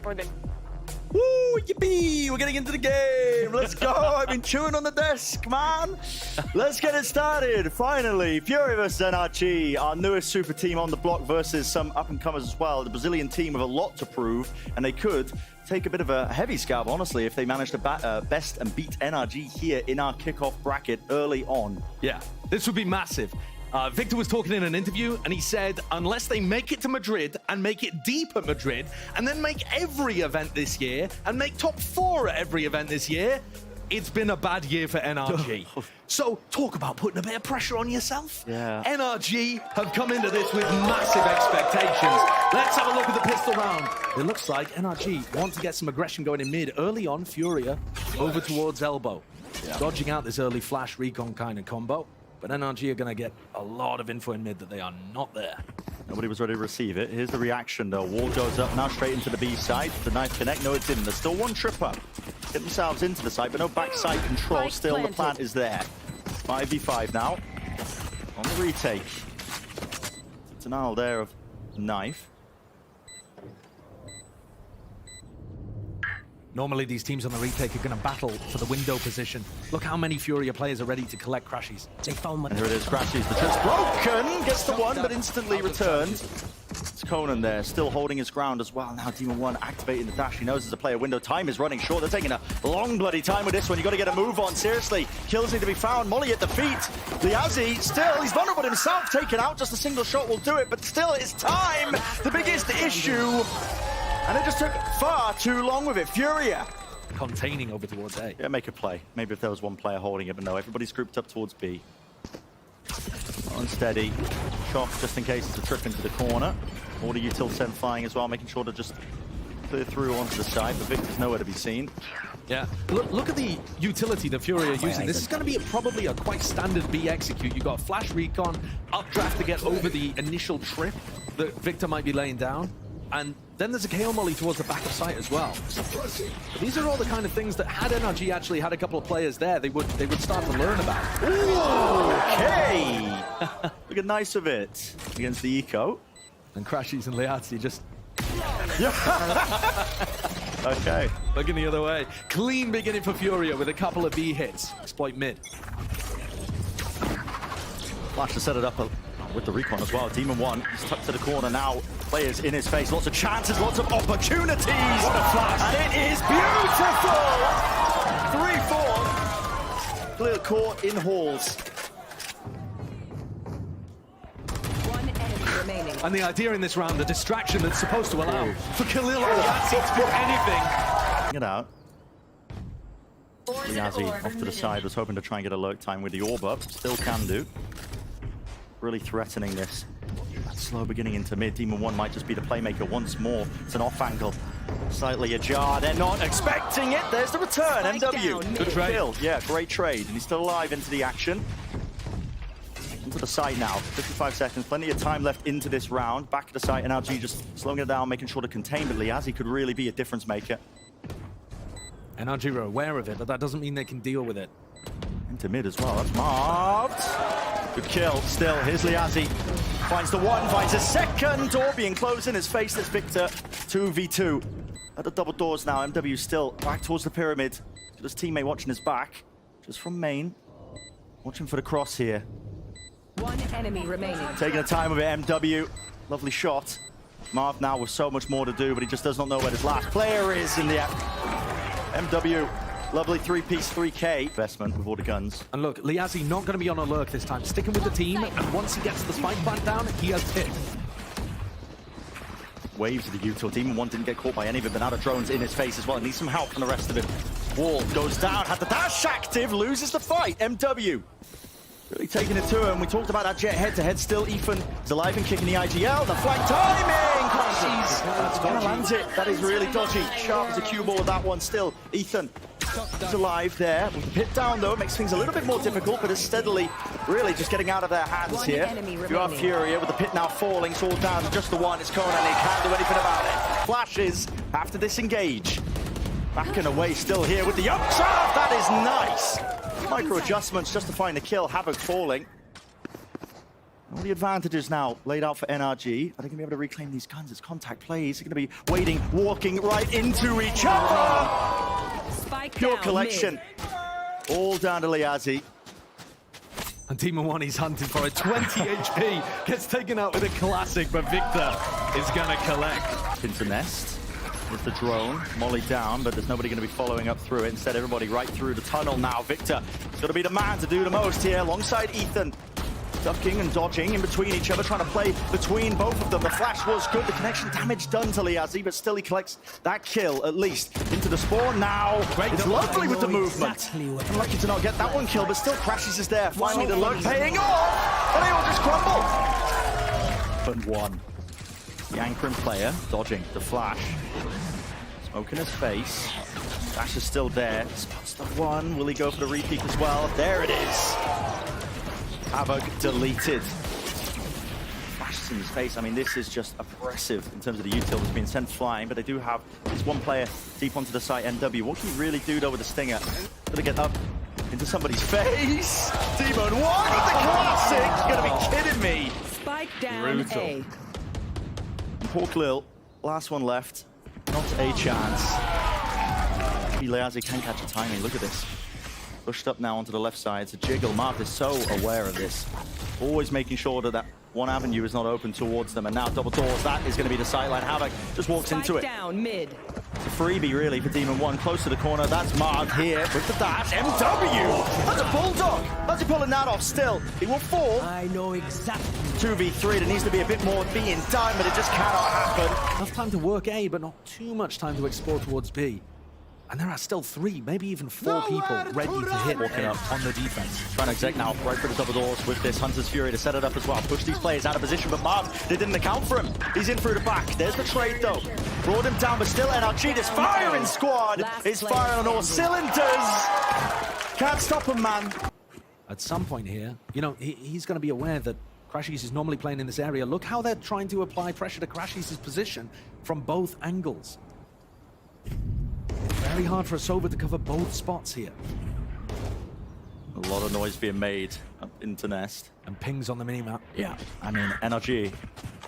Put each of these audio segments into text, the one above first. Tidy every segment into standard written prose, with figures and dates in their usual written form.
for the... Woo, yippee! We're getting into the game. Let's go. I've been chewing on the desk, man. Let's get it started. Finally, FURIA versus NRG, our newest super team on the block versus some up-and-comers as well. The Brazilian team have a lot to prove, and they could take a bit of a heavy scab, honestly, if they manage to best and beat NRG here in our kickoff bracket early on. Yeah, this would be massive. Victor was talking in an interview, and he said, unless they make it to Madrid and make it deep at Madrid, and then make every event this year, and make top 4 at every event this year, it's been a bad year for NRG. So talk about putting a bit of pressure on yourself. Yeah. NRG have come into this with massive expectations. Let's have a look at the pistol round. It looks like NRG want to get some aggression going in mid. Early on, FURIA over towards elbow. Yeah. Dodging out this early flash recon kind of combo. But NRG are going to get a lot of info in mid that they are not there. Nobody was ready to receive it. Here's the reaction, though. Wall goes up now straight into the B side. The knife connect. No, it didn't. There's still one tripper. Get themselves into the site, but no backside control. Still, the plant is there. 5v5 now. On the retake. Denial there of knife. Normally, these teams on the retake are going to battle for the window position. Look how many FURIA players are ready to collect crashes. And here it is, crashes. The trip's broken. Gets the one, but instantly returned. It's Conan there, still holding his ground as well. Now Demon 1 activating the dash. He knows there's a player window. Time is running short. They're taking a long bloody time with this one. You got to get a move on, seriously. Kills need to be found. Molly at the feet. Liazzi still, he's vulnerable himself. Taken out. Just a single shot will do it, but still it's time. The biggest issue. And it just took far too long with it. FURIA containing over towards A. Yeah, make a play. Maybe if there was one player holding it, but no, everybody's grouped up towards B. Unsteady. Shock just in case it's a trip into the corner. Order util 7 flying as well, making sure to just clear through onto the side, but Victor's nowhere to be seen. Yeah, look at the utility that FURIA are using. This is going to be probably a quite standard B execute. You've got flash recon, updraft to get over the initial trip that Victor might be laying down. And then there's a KO molly towards the back of sight as well. But these are all the kind of things that had NRG actually had a couple of players there, they would start to learn about. Ooh, okay. Look at nice of it against the eco. And Crashies and Liazzi just... Okay. Looking the other way. Clean beginning for FURIA with a couple of B hits. Exploit mid. Flash to set it up with the recon as well. Demon 1, he's tucked to the corner now. Players in his face, lots of chances, lots of opportunities. What a flash. And it is beautiful. 3-4. Clear court in halls. One enemy remaining. And the idea in this round, the distraction that's supposed to allow for Khalil Liazzi to do anything. Bring it out. Liazzi off to the side, was hoping to try and get a lurk time with the orb up. Still can do. Really threatening this. That slow beginning into mid. Demon 1 might just be the playmaker once more. It's an off angle. Slightly ajar. They're not expecting it. There's the return. MW. Good trade. Kill. Yeah, great trade. And he's still alive into the action. Into the side now. 55 seconds. Plenty of time left into this round. Back at the site. NRG just slowing it down, making sure to contain. But Liazzi could really be a difference maker. NRG are aware of it, but that doesn't mean they can deal with it. Into mid as well. That's marked. Good kill. Still, here's Liazzi. Finds the one, finds a second. Door being closed in his face. That's Victor. 2v2. At the double doors now. MW still back towards the pyramid. Got his teammate watching his back. Just from main. Watching for the cross here. One enemy remaining. Taking the time with it, MW. Lovely shot. Marv now with so much more to do, but he just does not know where his last player is in the MW. Lovely 3-piece 3K investment with all the guns. And look, Liazzi not going to be on a lurk this time. Sticking with the team, and once he gets the spike plant down, he has picked. Waves of the util. Demon 1 didn't get caught by any of it, but now the drone's in his face as well. Needs some help from the rest of it. Wall goes down, had the dash active, loses the fight. MW really taking it to him. We talked about that jet head-to-head. Still, Ethan is alive and kicking the IGL. The flank timing! Crashes. Gonna land it. That is really dodgy. Sharp as a cue ball with that one. Still, Ethan is alive there. With the pit down, though, it makes things a little bit more difficult, but is steadily really just getting out of their hands here. You have FURIA with the pit now falling. It's all down to just the one. It's Conan. He can't do anything about it. Flashes have to disengage. Back and away still here with the updraft. That is nice. Micro adjustments justifying the kill. Havoc falling. All the advantages now laid out for NRG. Are they going to be able to reclaim these guns? It's contact plays. They're going to be waiting, walking right into each other. Spike Pure down, collection. mid. All down to Liazzi. And Demon One, he's hunting for it. 20 HP. Gets taken out with a classic, but Victor is going to collect. Into Nest with the drone. Molly down, but there's nobody going to be following up through it. Instead, everybody right through the tunnel now. Victor is going to be the man to do the most here alongside Ethan. Ducking and dodging in between each other, trying to play between both of them. The flash was good. The connection damage done to Liazzi, but still he collects that kill, at least, into the spawn. Now, it's lovely with the movement. Lucky to not get that one kill, but still Crashes is there. Finally, the luck paying off, and they all just crumble. But one. The anchoring player, dodging the flash. Smoke in his face. Dash is still there. Spots the one. Will he go for the repeat as well? There it is. Havoc deleted. Flashes in his face. I mean, this is just oppressive in terms of the util that's being sent flying, but they do have this one player deep onto the site, NW. What can he really do, though, with the Stinger? Gonna get up into somebody's face. Demon One with the classic. You're gonna be kidding me. Spike down, Brutal. A. Poor Lil, last one left. Not a chance. Liazzi can catch a timing. Look at this. Pushed up now onto the left side. It's a jiggle. Marth is so aware of this. Always making sure that that one avenue is not open towards them. And now double doors. That is going to be the sideline. Havoc just walks into it. Down, mid. It's a freebie, really, for Demon One. Close to the corner. That's Marth here with the dash. MW! That's a bulldog! How's he pulling that off still? He will fall. I know exactly. 2v3. There needs to be a bit more being done, but it just cannot happen. Enough time to work A, but not too much time to explore towards B. And there are still 3, maybe even 4 people ready to hit Walking up on the defense. Trying to exec now, right for the double doors with this Hunter's Fury to set it up as well. Push these players out of position, but Marv, they didn't account for him. He's in through the back. There's the trade, though. Brought him down, but still NRG, this firing squad is firing on all cylinders. Can't stop him, man. At some point here, you know, he's going to be aware that Crashies is normally playing in this area. Look how they're trying to apply pressure to Crashies' position from both angles. Very hard for a Sova to cover both spots here. A lot of noise being made up into Nest. And pings on the minimap. Yeah, I mean, NRG.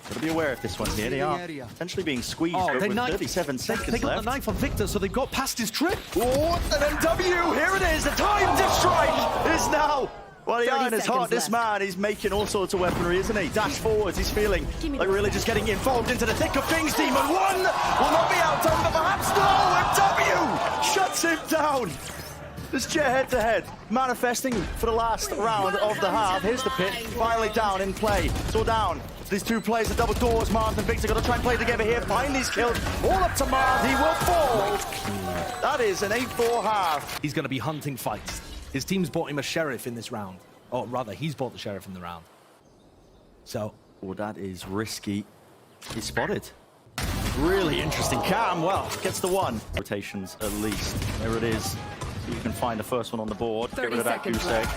Gotta be aware of this one here. They are potentially being squeezed, but with 37 seconds they got left. the knife on Victor, so they've got past his trip. Oh, an MW! Here it is! The time to strike is now! Well, the iron is hot. This man, he's making all sorts of weaponry, isn't he? Dash forwards, he's feeling like really just getting involved into the thick of things. Demon One will not be outdone, but perhaps no! MW shuts him down. This jet head-to-head, manifesting for the last round of the half. Here's the pit, finally down in play. It's all down. These two players, the double doors, Marth and Victor, got to try and play together here. Find these kills, all up to Marth. He will fall. That is an 8-4 half. He's going to be hunting fights. His team's bought him a sheriff in this round. Or rather, he's bought the sheriff in the round. So. Oh, that is risky. He's spotted. Really interesting. Cam, well, gets the one. Rotations at least. There it is. So you can find the first one on the board. Get rid of that goose egg.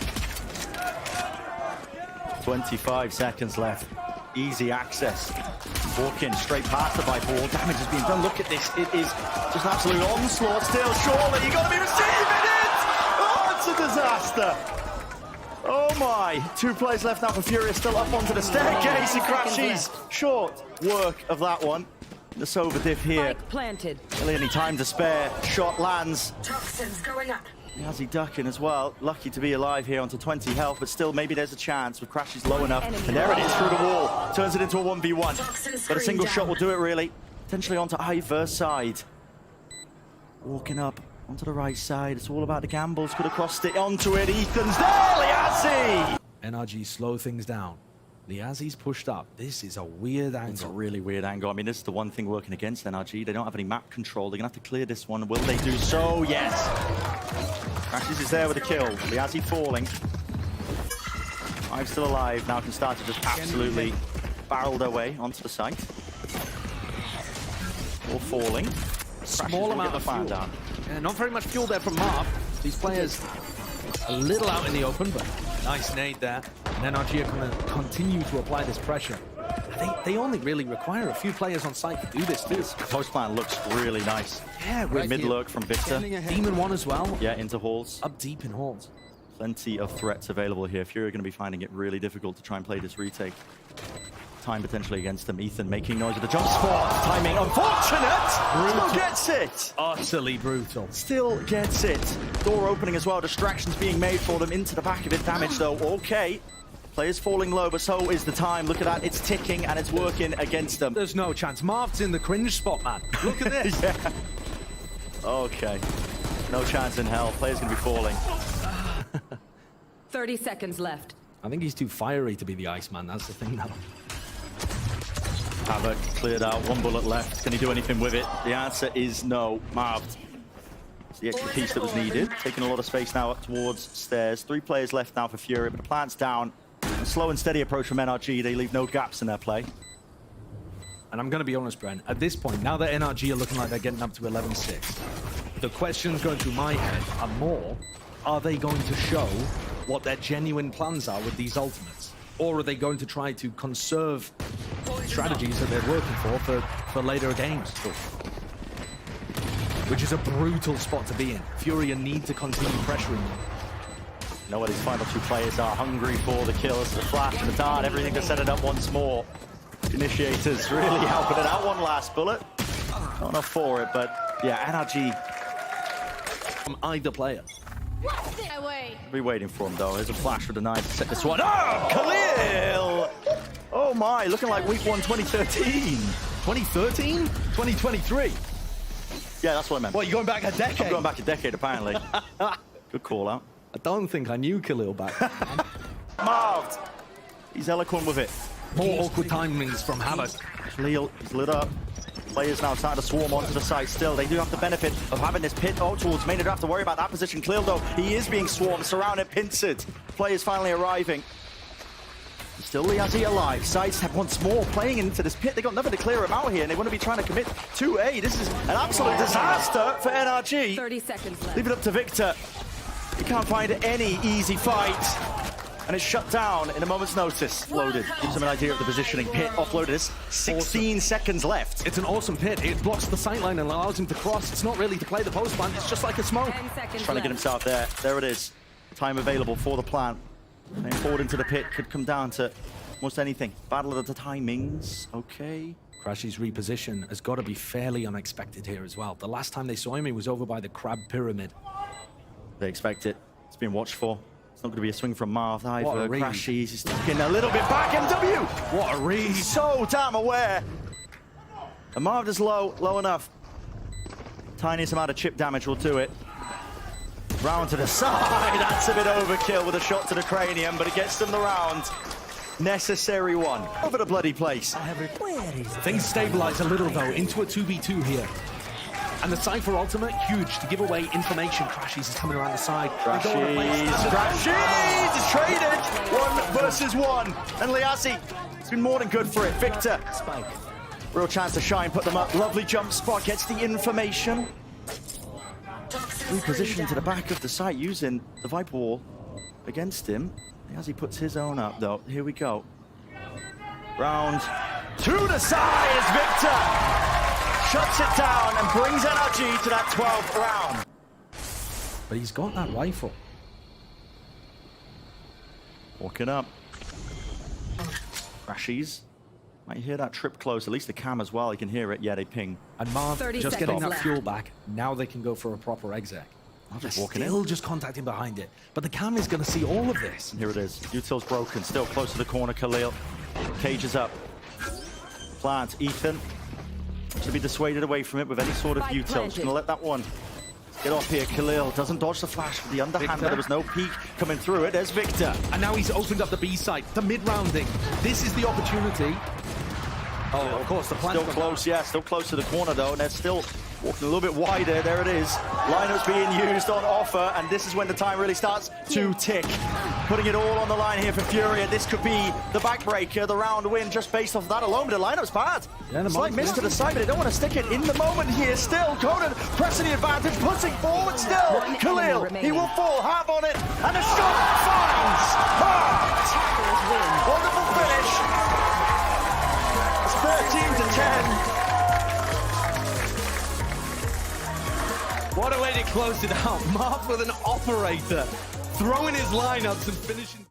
25 seconds left. Easy access. Walking straight past the by ball. Damage is being done. Look at this. It is just an absolute onslaught still. Surely you got to be receiving it. Oh, it's a disaster. Oh my. 2 players left now for FURIA. Still up onto the staircase. And Crashies. Short work of that one. The Sova diff here. Planted. Really any time to spare. Shot lands. Toxins going up. How's he ducking as well? Lucky to be alive here onto 20 health, but still maybe there's a chance with Crashies low enough. And there it is through the wall. Turns it into a 1v1. But a single shot will do it really. Potentially onto either side. Walking up onto the right side. It's all about the gambles. Could have crossed it onto it. Ethan's there. Liazzi! NRG slow things down. Liazzi's pushed up. This is a weird angle. It's a really weird angle. I mean, this is the one thing working against NRG. They don't have any map control. They're going to have to clear this one. Will they do so? Yes. Crashies is there with a kill. Liazzi falling. 5 still alive. Now can start to just absolutely barrel their way onto the site. All falling. Small amount of fuel. Down. Yeah, not very much fuel there from Marv. These players a little out in the open, but nice nade there. And NRG are going to continue to apply this pressure. They only really require a few players on site to do this too. Post plan looks really nice. Yeah, With mid lurk from Victor. Demon One as well. Yeah, into halls. Up deep in halls. Plenty of threats available here. FURIA are going to be finding it really difficult to try and play this retake. Time potentially against them. Ethan making noise with the jump spot. Timing unfortunate. Still gets it. Utterly brutal. Still gets it. Door opening as well. Distractions being made for them into the back of it. Damage though. Okay. Players falling low, but so is the time. Look at that. It's ticking and it's working against them. There's no chance. Marv's in the cringe spot, man. Look at this. Yeah. Okay. No chance in hell. Players going to be falling. 30 seconds left. I think he's too fiery to be the Iceman. That's the thing now. Havoc cleared out, 1 bullet left. Can he do anything with it? The answer is no. Marv. It's the extra piece that was needed. Taking a lot of space now up towards stairs. 3 players left now for FURIA, but the plant's down. A slow and steady approach from NRG. They leave no gaps in their play. And I'm going to be honest, Brent. At this point, now that NRG are looking like they're getting up to 11-6, the questions going through my head are more, are they going to show what their genuine plans are with these ultimates? Or are they going to try to conserve strategies that they're working for later games? Which is a brutal spot to be in. FURIA need to continue pressuring them. You know what these final 2 players are hungry for, the kills, the flash, the dart, everything to set it up once more. Initiators really helping it out. 1 last bullet. Not enough for it, but yeah, NRG. From either player. Be waiting for him though. There's a flash with a knife to set this one. Oh, Khalil! Oh my, looking like week 1 2013. 2013? 2023? Yeah, that's what I meant. What, you're going back a decade? I'm going back a decade, apparently. Good call out. I don't think I knew Khalil back then. Marved. He's eloquent with it. More awkward timings from Havoc. Khalil is lit up. Players now starting to swarm onto the site still. They do have the benefit of having this pit towards main. They don't have to worry about that position. Khalil, though, he is being swarmed, surrounded, pincered. Players finally arriving. Still Liazzi alive. Sidestep once more, playing into this pit. They got nothing to clear him out here, and they want to be trying to commit to A. This is an absolute disaster for NRG. 30 seconds left. Leave it up to Victor. He can't find any easy fight. And it's shut down in a moment's notice. Loaded. Gives them an idea of the positioning. Pit offloaded. There's 16 seconds left. It's an awesome pit. It blocks the sightline and allows him to cross. It's not really to play the post plant. It's just like a smoke. 10 seconds Trying to get himself there. There it is. Time available for the plant. Playing forward into the pit could come down to almost anything. Battle of the timings. Okay. Crashy's reposition has got to be fairly unexpected here as well. The last time they saw him, he was over by the Crab Pyramid. They expect it. It's been watched for. It's not going to be a swing from Marv either. What a read. Crashies is taking a little bit back. MW! What a read. So damn aware. And Marv is low enough. Tiniest amount of chip damage will do it. Round to the side. That's a bit overkill with a shot to the cranium, but it gets them the round. Necessary one. Over the bloody place. Things stabilize a little, though, into a 2v2 here. And the Cypher ultimate, huge to give away information. Crashies is coming around the side. Crashies is traded. 1 versus 1. And Liazzi, it's been more than good for it. Victor, real chance to shine, put them up. Lovely jump spot, gets the information. Repositioned to the back of the site using the Viper wall against him. Liazzi puts his own up though. Here we go. Round to the side is Victor. Shuts it down and brings NRG to that 12th round. But he's got that rifle. Walking up. Crashies. Might hear that trip close. At least the cam as well. You can hear it. Yeah, they ping. And Marv 30 just getting that seconds fuel back. Now they can go for a proper exec. Just They're walking still in. just contacting behind it. But the cam is going to see all of this. Here it is. Util's broken. Still close to the corner. Khalil. Cage is up. Plant. Ethan. To be dissuaded away from it with any sort of util. Just gonna let that one get off here. Khalil doesn't dodge the flash with the underhand, but there was no peek coming through it. There's Victor. And now he's opened up the B side, the mid-rounding. This is the opportunity. Oh, of course, the plan. Still close, yeah, still close to the corner though, and they're still walking a little bit wider. There it is. Lineups being used on offer, and this is when the time really starts to tick. Putting it all on the line here for FURIA. This could be the backbreaker, the round win, just based off of that alone. But the lineup's bad. Yeah, the Slight miss to the side, but they don't want to stick it in the moment here. Still, Conan pressing the advantage, pushing forward still. Khalil, he will fall, half on it, and a shot finds Hart. Wonderful finish. It's 13 to 10. What a way to close it out. Marv with an operator. throwing his lineups and finishing.